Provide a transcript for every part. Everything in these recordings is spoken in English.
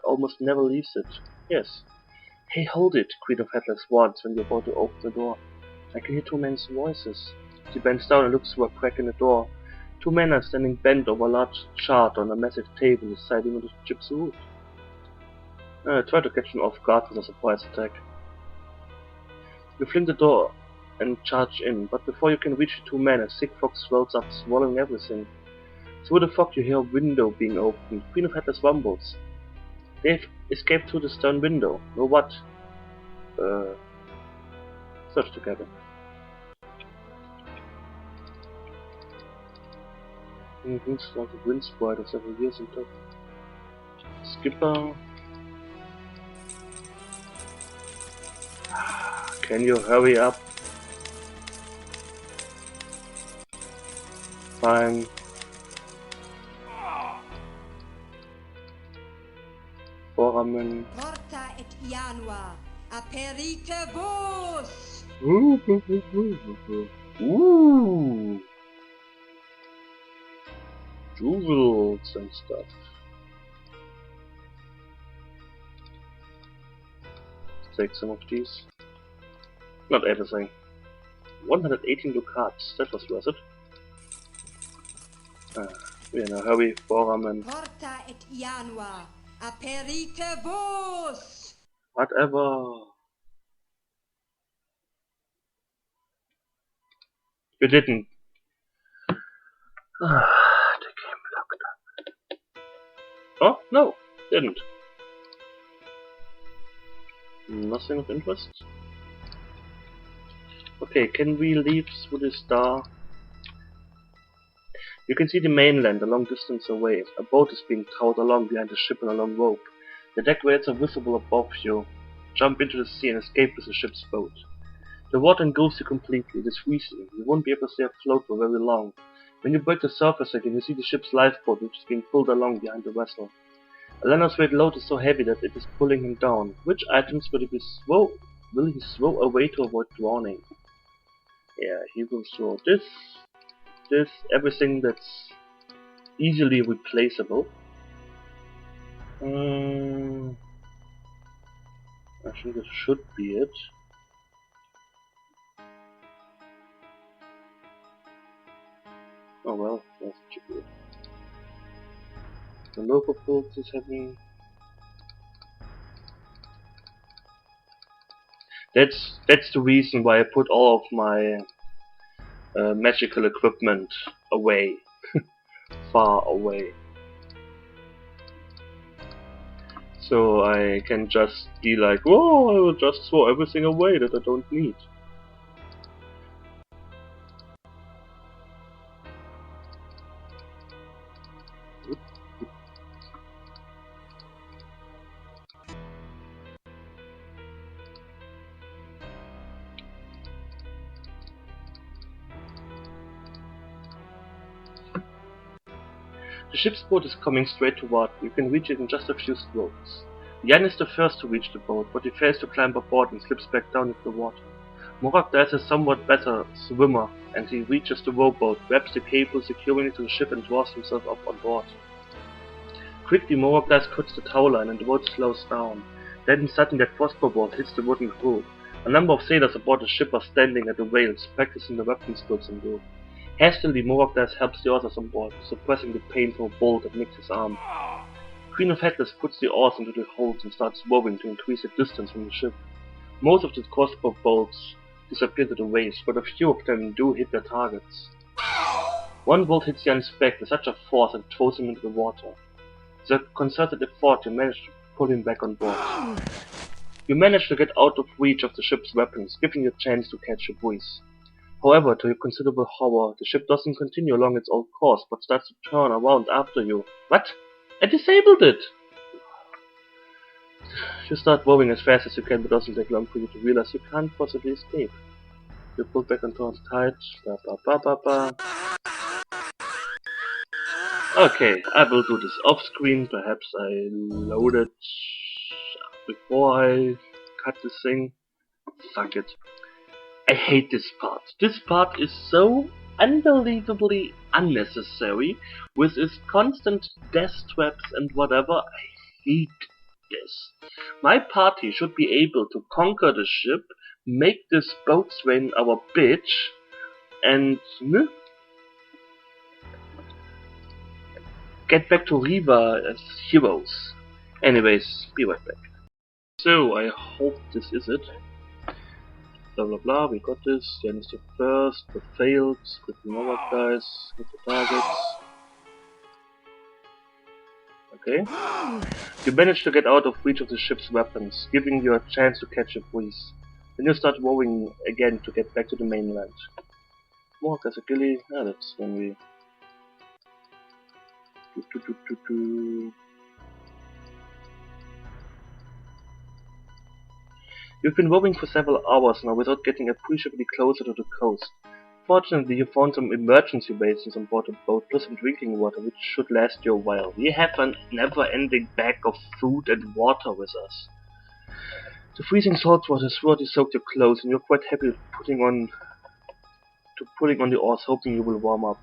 almost never leaves it. Yes. Hey, hold it, Queen of Headless warns when you're about to open the door. I can hear two men's voices. She bends down and looks through a crack in the door. Two men are standing bent over a large chart on a massive table deciding on the ship's route. Try to catch them off guard with a surprise attack. You fling the door and charge in, but before you can reach the two men, a thick fog swells up, swallowing everything. Through the fog you hear a window being opened. Queen of Headless rumbles. They've escaped through the stern window. No what? Search together. Looks like a wind sprite of several years in top. Skipper. Can you hurry up? Fine. Foramen. Porta et Janua, aperite vos! Ooh. Jewels and stuff. Let's take some of these. Not everything. 118 ducats, that was worth it. We're in a hurry, Foramen. Porta et Janua, aperite vos! Whatever. You didn't. The game locked up. Oh, no, didn't. Nothing of interest. Okay, can we leave through this door? You can see the mainland a long distance away. A boat is being towed along behind the ship on a long rope. The deck rails are visible above you. Jump into the sea and escape with the ship's boat. The water engulfs you completely. It is freezing. You won't be able to stay afloat for very long. When you break the surface again, you see the ship's lifeboat, which is being pulled along behind the vessel. Elanarae's weight load is so heavy that it is pulling him down. Which items will he throw away to avoid drowning? Yeah, he will throw this, everything that's easily replaceable. I think this should be it. Oh well, that should be it. The local pulse is having... That's the reason why I put all of my magical equipment away. Far away. So I can just be like, oh, I will just throw everything away that I don't need. The ship's boat is coming straight toward you. You can reach it in just a few strokes. Jan is the first to reach the boat, but he fails to climb aboard and slips back down into the water. Morakda is a somewhat better swimmer, and he reaches the rowboat, grabs the cable securing it to the ship and draws himself up on board. Quickly, Morakda cuts the tow line and the boat slows down. Then suddenly a crossbow bolt hits the wooden crew. A number of sailors aboard the ship are standing at the rails, practicing the weapon skills in duel. Hastily, Morakda helps the others on board, suppressing the painful bolt that nicks his arm. Queen of Headless puts the oars into the holds and starts rowing to increase the distance from the ship. Most of the crossbow bolts disappear to the waves, but a few of them do hit their targets. One bolt hits Jan's back with such a force that it throws him into the water. With a concerted effort, you manage to pull him back on board. You manage to get out of reach of the ship's weapons, giving you a chance to catch your breath. However, to your considerable horror, the ship doesn't continue along its old course, but starts to turn around after you. What? I disabled it! You start rowing as fast as you can, but it doesn't take long for you to realize you can't possibly escape. You pull back on towards tight. Okay, I will do this off screen. Perhaps I load it before I cut this thing. Fuck it. I hate this part. This part is so unbelievably unnecessary with its constant death traps and whatever. I hate Yes. My party should be able to conquer the ship, make this boatswain our bitch, and get back to Riva as heroes. Anyways, be right back. So, I hope this is it. Blah blah blah, we got this. Jan is the first, but failed. With the other guys, with the targets. Okay. You managed to get out of reach of the ship's weapons, giving you a chance to catch a breeze. Then you start rowing again to get back to the mainland. More Kasagili. Ah, that's when we. You've been rowing for several hours now without getting appreciably closer to the coast. Fortunately, you found some emergency basins on board the boat, plus some drinking water, which should last you a while. We have a never-ending bag of food and water with us. The freezing salt water has already soaked your clothes, and you're quite happy putting on the oars, hoping you will warm up.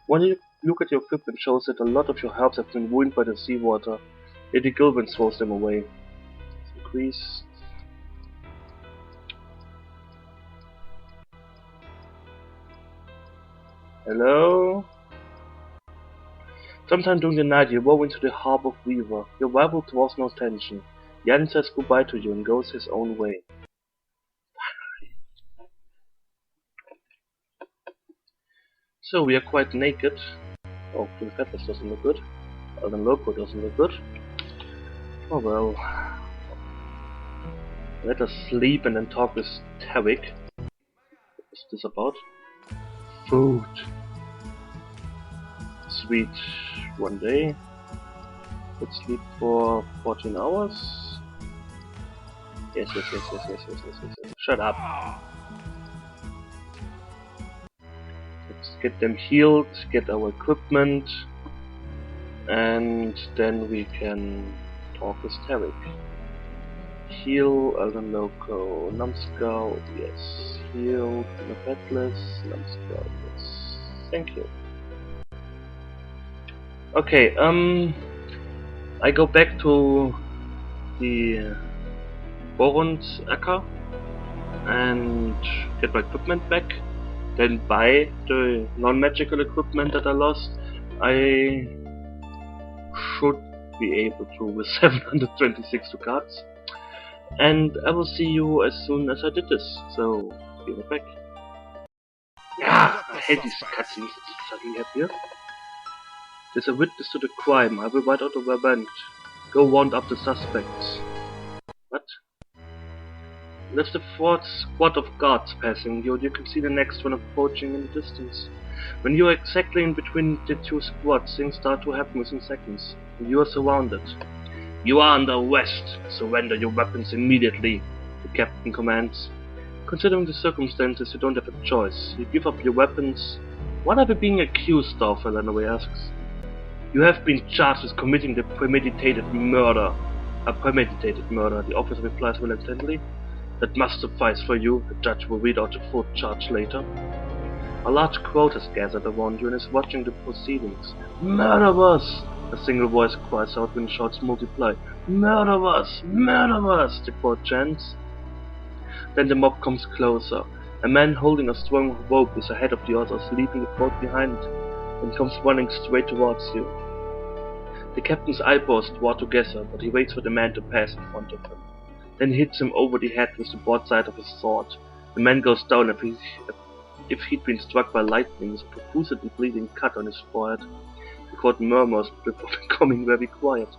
When you look at your equipment, shows that a lot of your herbs have been ruined by the seawater. Lady Gilvin throws them away. Increase. Hello? Sometime during the night you row into the harbor of Riva. Your rival draws no attention. Jan says goodbye to you and goes his own way. So we are quite naked. Oh, Pink Peppers doesn't look good. Alden Loco doesn't look good. Oh well. Let us sleep and then talk with Tarek. What's this about? Food. Sweet. One day. Let's sleep for 14 hours. Yes. Shut up. Let's get them healed, get our equipment, and then we can talk with Tarek. Heal, Alden Loco, Numbskull, yes. Heal, Petless, Numbskull, yes. Thank you. Okay, I go back to the Boron's Acker and get my equipment back, then buy the non-magical equipment that I lost. I should be able to with 726 ducats. And I will see you as soon as I did this, so be right back. Yeah, I hate these cutscenes that suddenly appear. There's a witness to the crime. I will write out a verbatim. Go round up the suspects. What? There's the fourth squad of guards passing you. You can see the next one approaching in the distance. When you are exactly in between the two squads, things start to happen within seconds. And you are surrounded. You are under arrest. Surrender your weapons immediately, the captain commands. Considering the circumstances, you don't have a choice. You give up your weapons. What are we being accused of? Elanarae asks. You have been charged with committing the premeditated murder. A premeditated murder, the officer replies reluctantly. That must suffice for you. The judge will read out the full charge later. A large crowd has gathered around you and is watching the proceedings. Murder us! A single voice cries out when shouts multiply. Murder us! Murder us! The crowd chants. Then the mob comes closer. A man holding a strong rope is ahead of the others, leaving the crowd behind, and comes running straight towards you. The captain's eyebrows draw together, but he waits for the man to pass in front of him. Then he hits him over the head with the broadside of his sword. The man goes down as if he'd been struck by lightning, with a profusely bleeding cut on his forehead. The crowd murmurs before becoming very quiet.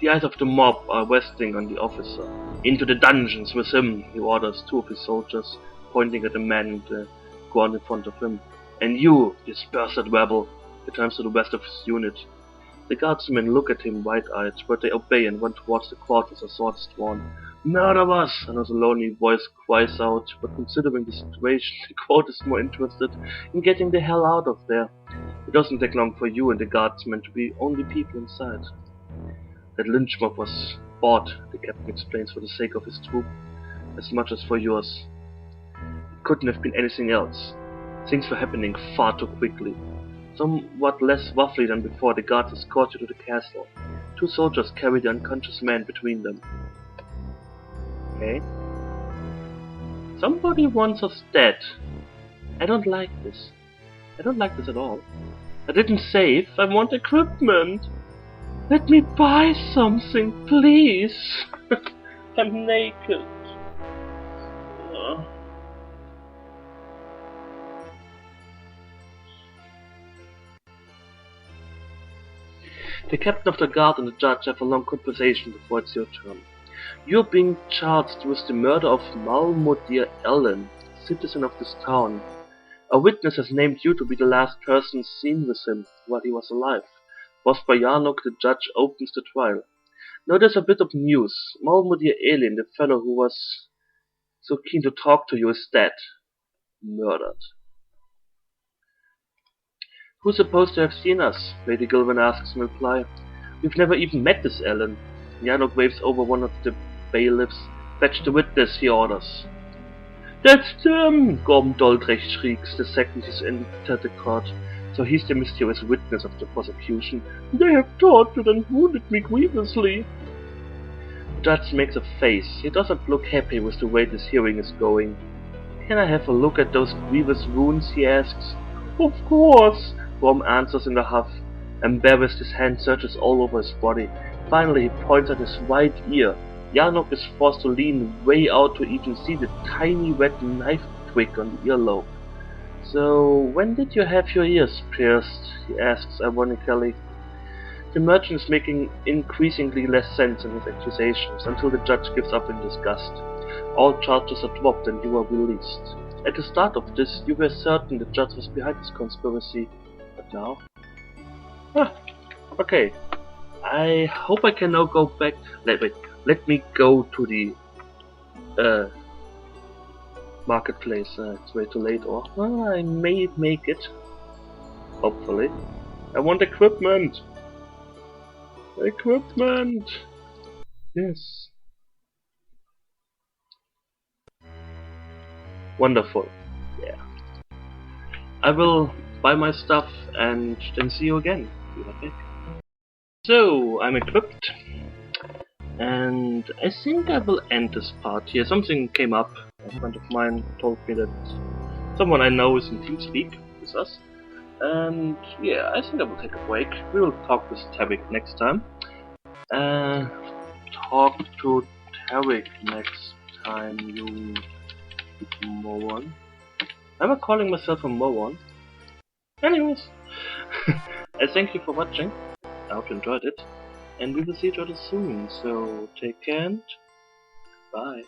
The eyes of the mob are resting on the officer. Into the dungeons with him, he orders two of his soldiers, pointing at the man in the ground in front of him. And you, dispersed rebel, he turns to the rest of his unit. The guardsmen look at him wide-eyed, but they obey and run towards the crowd with their swords drawn. Murder us! Another lonely voice cries out, but considering the situation, the crowd is more interested in getting the hell out of there. It doesn't take long for you and the guardsmen to be only people inside. That lynch mob was bought, the captain explains, for the sake of his troop, as much as for yours. It couldn't have been anything else. Things were happening far too quickly. Somewhat less roughly than before, the guards escort you to the castle. Two soldiers carry the unconscious man between them. Okay. Somebody wants us dead. I don't like this. I don't like this at all. I didn't save. I want equipment. Let me buy something, please. I'm naked. The captain of the guard and the judge have a long conversation before it's your turn. You're being charged with the murder of Malmodir Ellen, citizen of this town. A witness has named you to be the last person seen with him while he was alive. Boss Bayanok, the judge, opens the trial. Now there's a bit of news. Malmodir Ellen, the fellow who was so keen to talk to you, is dead. Murdered. Who's supposed to have seen us? Lady Gilvin asks in reply. We've never even met this Ellen. Yanok waves over one of the bailiffs. Fetch the witness, he orders. That's them! Gorm Doldrecht shrieks the second he's entered the court. So he's the mysterious witness of the prosecution. They have tortured and wounded me grievously. The judge makes a face. He doesn't look happy with the way this hearing is going. Can I have a look at those grievous wounds, he asks. Of course, Gorm answers in a huff. Embarrassed, his hand searches all over his body. Finally, he points at his right ear. Yanok is forced to lean way out to even see the tiny red knife twig on the earlobe. So, when did you have your ears pierced? He asks ironically. The merchant is making increasingly less sense in his accusations until the judge gives up in disgust. All charges are dropped and you are released. At the start of this, you were certain the judge was behind this conspiracy, but now? Okay. I hope I can now go back. Let me go to the marketplace. It's way too late, or I may make it. Hopefully. I want equipment! Equipment! Yes. Wonderful. Yeah. I will buy my stuff and then see you again. Be right back. So, I'm equipped. And I think I will end this part here. Something came up. A friend of mine told me that someone I know is in TeamSpeak with us. And yeah, I think I will take a break. We will talk with Tarek next time. Talk to Tarek next time, you moron. Am I calling myself a moron? Anyways, I thank you for watching. I hope you enjoyed it. And we will see each other soon, so take care and bye.